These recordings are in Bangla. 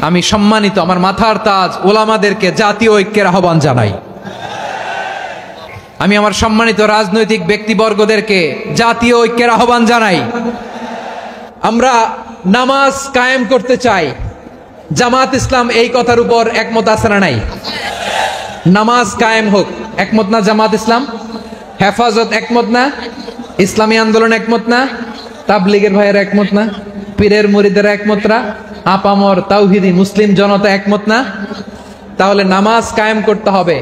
আমি সম্মানিত আমার মাথার তাজ ওলামাদেরকে জাতীয় ঐক্যের আহ্বান জানাই। আমি আমার সম্মানিত রাজনৈতিক ব্যক্তিবর্গদেরকে জাতীয় ঐক্যের আহ্বান জানাই। আমরা নামাজ কায়েম করতে চাই। জামাত ইসলাম এই কথার উপর একমত আছে না নাই? নামাজ কায়েম হোক, একমত না জামাত ইসলাম? হেফাজত একমত না? ইসলামী আন্দোলন একমত না? তাবলীগের ভাইয়ের একমত না? পীরের মুরিদের একমত না? আপামর তাওহীদি মুসলিম জনতা একমত না? তাহলে নামাজ কায়েম করতে হবে।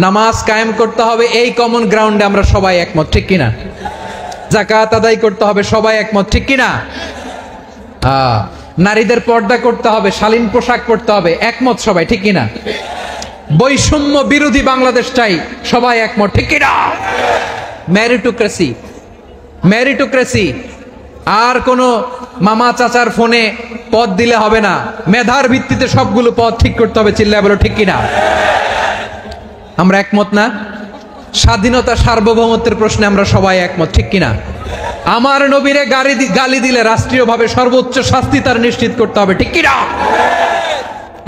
নামাজ কায়েম করতে হবে এই কমন গ্রাউন্ডে আমরা সবাই একমত, ঠিক কিনা? যাকাত আদায় করতে হবে, সবাই একমত, ঠিক কিনা? নারীদের পর্দা করতে হবে, শালীন পোশাক পরতে হবে, একমত সবাই, ঠিক কিনা? বৈষম্য বিরোধী বাংলাদেশ চাই, সবাই একমত, ঠিক কিনা? মেরিটোক্রেসি, মেরিটোক্রেসি, আর কোনো মামা চাচার ফোনে পদ দিলে হবে না, মেধার ভিত্তিতে সবগুলো পদ ঠিক করতে হবে, চিল্লায় বলো ঠিক কিনা? আমরা একমত না? স্বাধীনতা সার্বভৌমত্বের প্রশ্নে আমরা সবাই একমত, ঠিক কিনা? আমার নবীরে গালি দিলে রাষ্ট্রীয়ভাবে সর্বোচ্চ শাস্তি তার নিশ্চিত করতে হবে, ঠিক কিনা?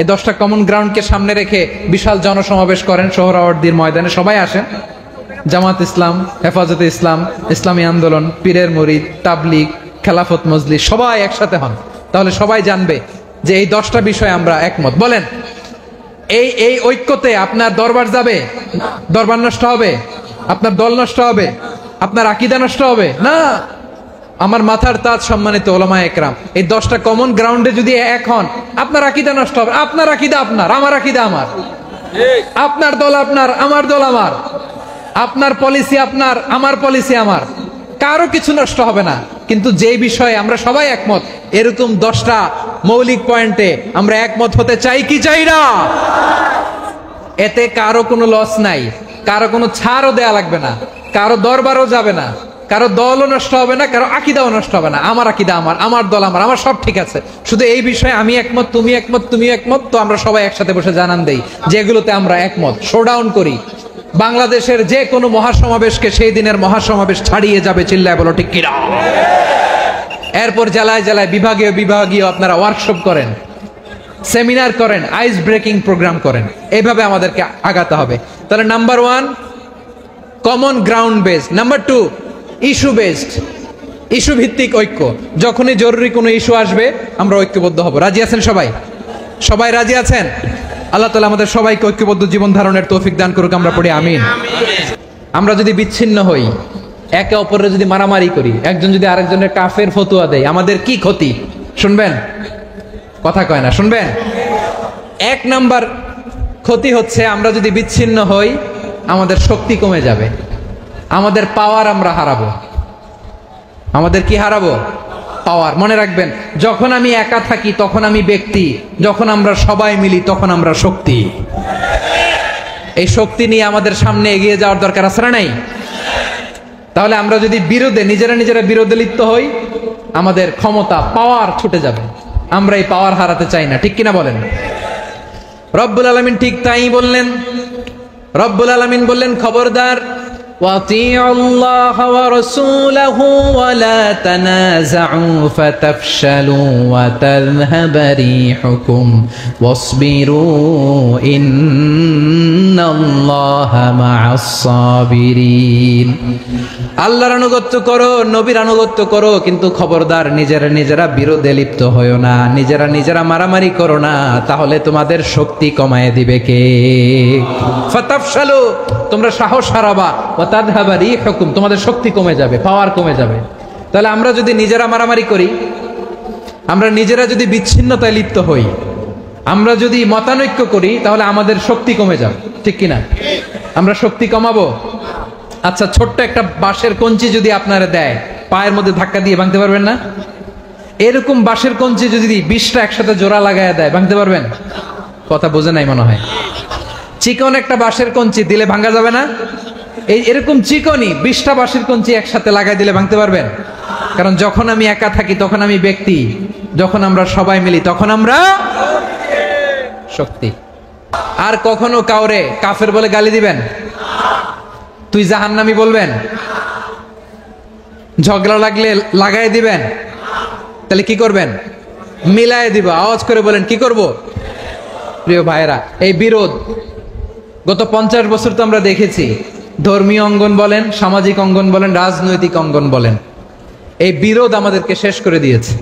এই 10টা কমন গ্রাউন্ডকে সামনে রেখে বিশাল জনসমাবেশ করেন সোহরাওয়ার্দীর ময়দানে, সবাই আসেন। জামাত ইসলাম, হেফাজতে ইসলাম, ইসলামী আন্দোলন, পীরের মুরিদ, তাবলীগ, খেলাফত মজলিস, সবাই একসাথে হন। তাহলে সবাই জানবে যে এই 10টা বিষয়ে আমরা একমত। বলেন, এই ঐক্যতে আপনার দরবার যাবে? দরবার নষ্ট হবে? আপনার দল নষ্ট হবে? আপনার আকীদা নষ্ট হবে না? আমার মাথার তাজ সম্মানিত ওলামায়ে একরাম, এই 10টা কমন গ্রাউন্ডে যদি এক হন, আপনার আকীদা নষ্ট হবে? আপনার আকীদা আপনার, আমার আকীদা আমার, আপনার দল আপনার, আমার দল আমার, আপনার পলিসি আপনার, আমার পলিসি আমার, কারো কিছু নষ্ট হবে না। কিন্তু যে বিষয়ে আমরা সবাই একমত, এরকম 10টা মৌলিক পয়েন্টে আমরা একমত হতে চাই কি চাই না? এতে কারো কোনো লস নাই, কারো কোনো ছাড়ও দেয়া লাগবে না, কারো দরবারও যাবে না, কারো দলও নষ্ট হবে না, কারো আকীদাও নষ্ট হবে না। আমার আকীদা আমার, আমার দল আমার, আমার সব ঠিক আছে। শুধু এই বিষয়ে আমি একমত, তুমি একমত, তুমি একমত, তো আমরা সবাই একসাথে বসে জানান দেই যেগুলোতে আমরা একমত, শোডাউন করি। বাংলাদেশের যে কোনো মহাসমাবেশকে সেই দিনের মহাসমাবেশ ছাড়িয়ে যাবে, চিল্লায় বলো ঠিক কিনা? এরপর জেলায় জেলায় বিভাগীয় বিভাগীয় আপনারা ওয়ার্কশপ করেন, সেমিনার করেন, আইস ব্রেকিং প্রোগ্রাম করেন, এইভাবে আমাদেরকে আগাতে হবে। তাহলে number 1 common ground based, number 2 issue based, issue ভিত্তিক ঐক্য। যখনই জরুরি কোনো ইস্যু আসবে আমরা ঐক্যবদ্ধ হব। রাজি আছেন সবাই? সবাই রাজি আছেন? আল্লাহ তাআলা আমাদের সবাইকে ঐক্যবদ্ধ জীবন ধারণের তৌফিক দান করুক, আমরা পড়ি আমিন। আমরা যদি বিচ্ছিন্ন হই, একে অপরের যদি মারামারি করি, একজন যদি আরেকজনের কাফের ফতোয়া দেয়, আমাদের কি ক্ষতি? শুনবেন? কথা কয় না, শুনবেন? 1 নাম্বার ক্ষতি হচ্ছে আমরা যদি বিচ্ছিন্ন হই, আমাদের শক্তি কমে যাবে, আমাদের পাওয়ার আমরা হারাবো। আমাদের কি হারাবো? পাওয়ার। মনে রাখবেন, যখন আমি একা থাকি তখন আমি ব্যক্তি, যখন আমরা সবাই মিলি তখন আমরা শক্তি। এই শক্তি নিয়ে আমাদের সামনে এগিয়ে যাওয়ার দরকার আছে না নাই? তাহলে আমরা যদি নিজেরা বিরোধে লিপ্ত হই, আমাদের ক্ষমতা, পাওয়ার ছুটে যাবে। আমরা এই পাওয়ার হারাতে চাই না, ঠিক কিনা বলেন? রব্বুল আলামিন ঠিক তাই বললেন। রব্বুল আলামিন বললেন, খবরদার, وَأَطِيعُوا اللَّهَ وَرَسُولَهُ وَلَا تَنَازَعُوا فَتَفْشَلُوا وَتَذْهَبَ رِيحُكُمْ وَاصْبِرُوا إِنَّ اللَّهَ مَعَ الصَّابِرِينَ। আল্লাহর আনুগত্য করো, নবীর আনুগত্য করো, কিন্তু খবরদার নিজেরা বিরোধে লিপ্ত হয়ো না, নিজেরা মারামারি করো না, তাহলে তোমাদের শক্তি কমায় দিবে কে? ফাতাফশালু, তোমরা সাহস হারাবা, ওয়া তাযহাবা রিহুকুম, তোমাদের শক্তি কমে যাবে, পাওয়ার কমে যাবে। তাহলে আমরা যদি নিজেরা মারামারি করি, আমরা নিজেরা যদি বিচ্ছিন্নতায় লিপ্ত হই, আমরা যদি মতানৈক্য করি, তাহলে আমাদের শক্তি কমে যাবে, ঠিক কিনা? আমরা শক্তি কমাবো। আচ্ছা, ছোট্ট একটা বাঁশের কঞ্চি যদি আপনারা দেয়, পায়ের মধ্যে ধাক্কা দিয়ে ভাঙতে পারবেন না? এরকম বাঁশের কঞ্চি যদি 20টা একসাথে জোড়া লাগায় দেয়, ভাঙতে পারবেন? কথা বোঝে নাই মনে হয়। চিকন একটা বাঁশের কঞ্চি দিলে ভাঙা যাবে না? এরকম চিকনই 20টা বাঁশের কঞ্চি একসাথে লাগাই দিলে ভাঙতে পারবেন? কারণ যখন আমি একা থাকি তখন আমি ব্যক্তি, যখন আমরা সবাই মিলি তখন আমরা শক্তি। আর কখনো কাউরে কাফের বলে গালি দিবেন? তুই জাহান্নামী বলবেন? ঝগড়া লাগলে লাগাই দিবেন? তাহলে কি করবেন? মিলায় দিব। আওয়াজ করে বলেন কি করব? প্রিয় ভাইরা, এই বিরোধ গত 50 বছর তো আমরা দেখেছি। ধর্মীয় অঙ্গন বলেন, সামাজিক অঙ্গন বলেন, রাজনৈতিক অঙ্গন বলেন, এই বিরোধ আমাদেরকে শেষ করে দিয়েছে।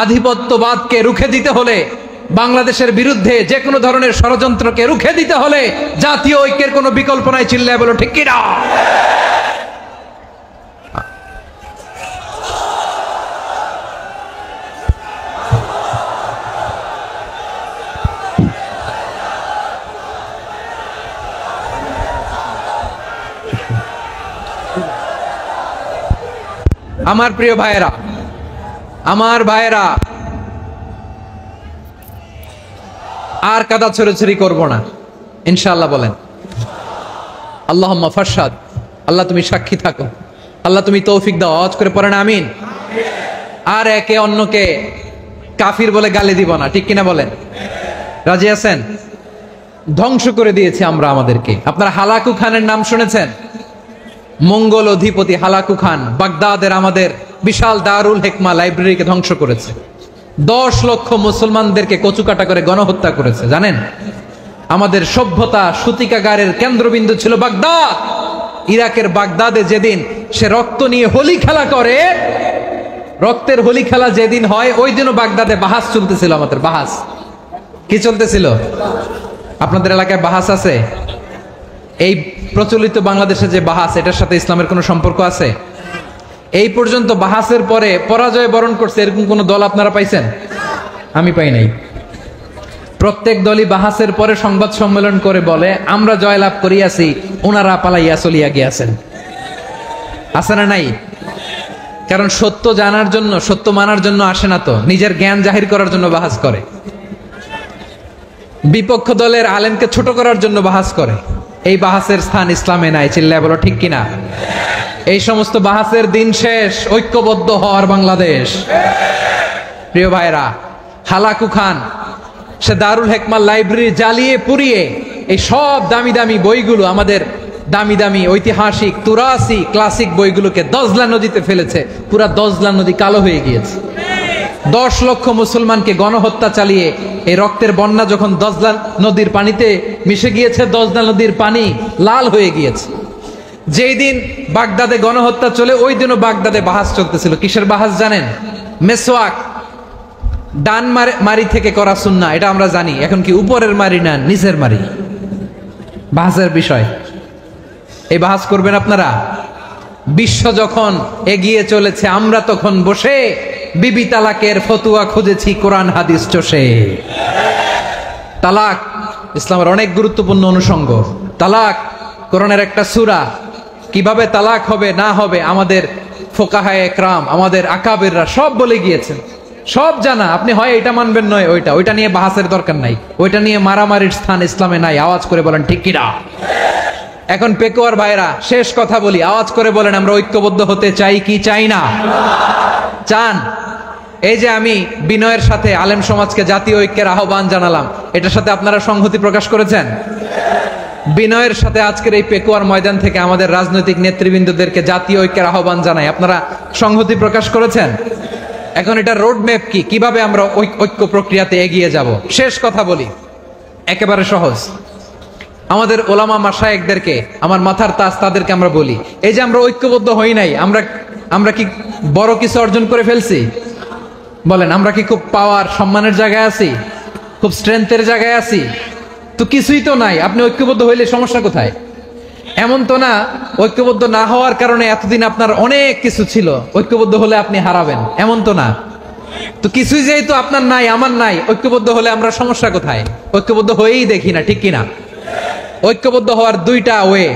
আধিপত্যবাদকে রুখে দিতে হলে, বাংলাদেশের বিরুদ্ধে যে কোনো ধরনের ষড়যন্ত্রকে রুখে দিতে হলে জাতীয় ঐক্যের কোনো বিকল্প নাই। চিল্লায় বলো ঠিক কিনা? আমার প্রিয় ভাইয়েরা, আমার ভাইয়েরা, আর কাদা ছড়াছড়ি করব না ইনশাআল্লাহ। বলেন আল্লাহুম্মা ফারশাদ। আল্লাহ তুমি সাক্ষী থাকো, আল্লাহ তুমি তৌফিক দাও। আওয়াজ করে পড়েন আমিন। আর একে অন্যকে কাফির বলে গালি দিব না, ঠিক কিনা বলেন? রাজি আছেন? ধ্বংস করে দিয়েছি আমরা আমাদেরকে। আপনারা হালাকু খানের নাম শুনেছেন? মঙ্গল অধিপতি হালাকু খান বাগদাদের আমাদের বিশাল দারুল হিকমা লাইব্রেরিকে ধ্বংস করেছে। 10 লক্ষ মুসলমানদেরকে কচুকাটা করে গণহত্যা করেছে। জানেন, আমাদের সভ্যতা সূতিকাগারের কেন্দ্রবিন্দু ছিল বাগদাদ। ইরাকের বাগদাদে যেদিন সে রক্ত নিয়ে হোলি খেলা করে, রক্তের হোলি খেলা যেদিন হয়, ওই দিনও বাগদাদে বাহাস চলতেছিল। আমাদের বাহাস কি চলতেছিল? আপনাদের এলাকায় বাহাস আছে? এই প্রচলিত বাংলাদেশে যে বাহাস, এটার সাথে ইসলামের কোনো সম্পর্ক আছে? এই পর্যন্ত বাহাসের পরে পরাজয় বরণ করছে এরকম কোন দল আপনারা পাইছেন? আমি পাই নাই। প্রত্যেক দলই বাহাসের পরে সংবাদ সম্মেলন করে বলে আমরা জয়লাভ করিয়াছি, ওনারা পালাইয়া চলিয়া গিয়াছেন। আছে না নাই? কারণ সত্য জানার জন্য, সত্য মানার জন্য আসে না তো, নিজের জ্ঞান জাহির করার জন্য বাহাস করে। বিপক্ষ দলের আলেমকে ছোট করার জন্য বাহাস করে। এই বাহাসের স্থান ইসলামে নাই। চিল্লায় বলো ঠিক কিনা? এই সমস্ত বাহাসের দিন শেষ। ঐক্যবদ্ধ হওয়ার বাংলাদেশ। প্রিয় ভাইরা, হালাকু খান সে দারুল হিকমা লাইব্রেরি জ্বালিয়ে পুড়িয়ে এই সব দামি দামি বইগুলো, আমাদের দামি দামি ঐতিহাসিক তুরাসি ক্লাসিক বইগুলোকে দজলা নদীতে ফেলেছে। পুরা দজলা নদী কালো হয়ে গিয়েছে। 10 লক্ষ মুসলমানকে গণহত্যা চালিয়ে এই রক্তের বন্যা যখন দজলা নদীর পানিতে মিশে গিয়েছে, দজলা নদীর পানি লাল হয়ে গিয়েছে। যেই দিন বাগদাদে গণহত্যা চলে, ওই দিনও বাগদাদে বাহাস চলতেছিল। কিসের বাহাস জানেন? মেসওয়াক, ডান মারি থেকে করা সুন্নাহ, এটা আমরা জানি। এখন কি উপরের মারি না নিচের মারি? বাহাসের বিষয়। এই বাহাস করবেন আপনারা? বিশ্ব যখন এগিয়ে চলেছে, আমরা তখন বসে বিবি তালাকের ফতুয়া খুঁজেছি কোরআন হাদিস চষে। তালাক ইসলামের অনেক গুরুত্বপূর্ণ অনুষঙ্গ। তালাক কোরআনের একটা সূরা। কিভাবে তালাক হবে না হবে আমাদের ফোকাহায়ে একরাম, আমাদের আকাবেররা সব বলে গিয়েছেন, সব জানা। আপনি হয় এটা মানবেন, নয় ওইটা। ওইটা নিয়ে বাহাসের দরকার নাই, ওইটা নিয়ে মারামারির স্থান ইসলামে নাই। আওয়াজ করে বলেন ঠিক কিনা? এখন পেকুয়ার ভাইরা, শেষ কথা বলি, আওয়াজ করে বলেন আমরা ঐক্যবদ্ধ হতে চাই কি চাই না? চান? এই যে আমি বিনয়ের সাথে আলেম সমাজকে জাতীয় ঐক্যের আহ্বান জানালাম, এটার সাথে আপনারা সংহতি প্রকাশ করেছেন? বিনয়ের সাথে আজকের এই পেকুয়ার ময়দান থেকে আমাদের রাজনৈতিক নেতৃবৃন্দদেরকে জাতীয় ঐক্যের আহ্বান জানাই, আপনারা সংহতি প্রকাশ করেছেন? এখন এটা রোড ম্যাপ কি, কিভাবে আমরা ঐক্য প্রক্রিয়াতে এগিয়ে যাব? শেষ কথা বলি, একেবারে সহজ। আমাদের ওলামা মাশায়েখদেরকে, আমার মাথার তাজ, তাদেরকে আমরা বলি, এই যে আমরা ঐক্যবদ্ধ হই নাই, আমরা কি বড় কিছু অর্জন করে ফেলছি? বলেন, আমরা কি খুব পাওয়ার সম্মানের জায়গায় আছি? খুব স্ট্রেংথের জায়গায় আছি? তো কিছুই তো নাই। আপনি ঐক্যবদ্ধ হইলে সমস্যা কোথায়? এমন তো না ঐক্যবদ্ধ না হওয়ার কারণে এতদিন আপনার অনেক কিছু ছিল, ঐক্যবদ্ধ হলে আপনি হারাবেন, এমন তো না। তো কিছুই যেহেতু আপনার নাই, আমার নাই, ঐক্যবদ্ধ হলে আমরা সমস্যা কোথায়? ঐক্যবদ্ধ হয়েই দেখি না, ঠিক কিনা? ঐক্যবদ্ধ হওয়ার দুইটা ওয়ে।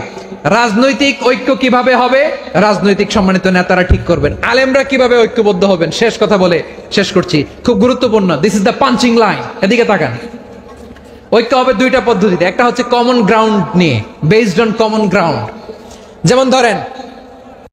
রাজনৈতিক ঐক্য কিভাবে হবে? রাজনৈতিক সম্মানিত নেতারা ঠিক করবেন। আলেমরা কিভাবে ঐক্যবদ্ধ হবেন? শেষ কথা বলে শেষ করছি, খুব গুরুত্বপূর্ণ। This is the punching line. এদিকে তাকান। ঐক্য হবে দুইটা পদ্ধতিতে। একটা হচ্ছে কমন গ্রাউন্ড নিয়ে, বেসড অন কমন গ্রাউন্ড। যেমন ধরেন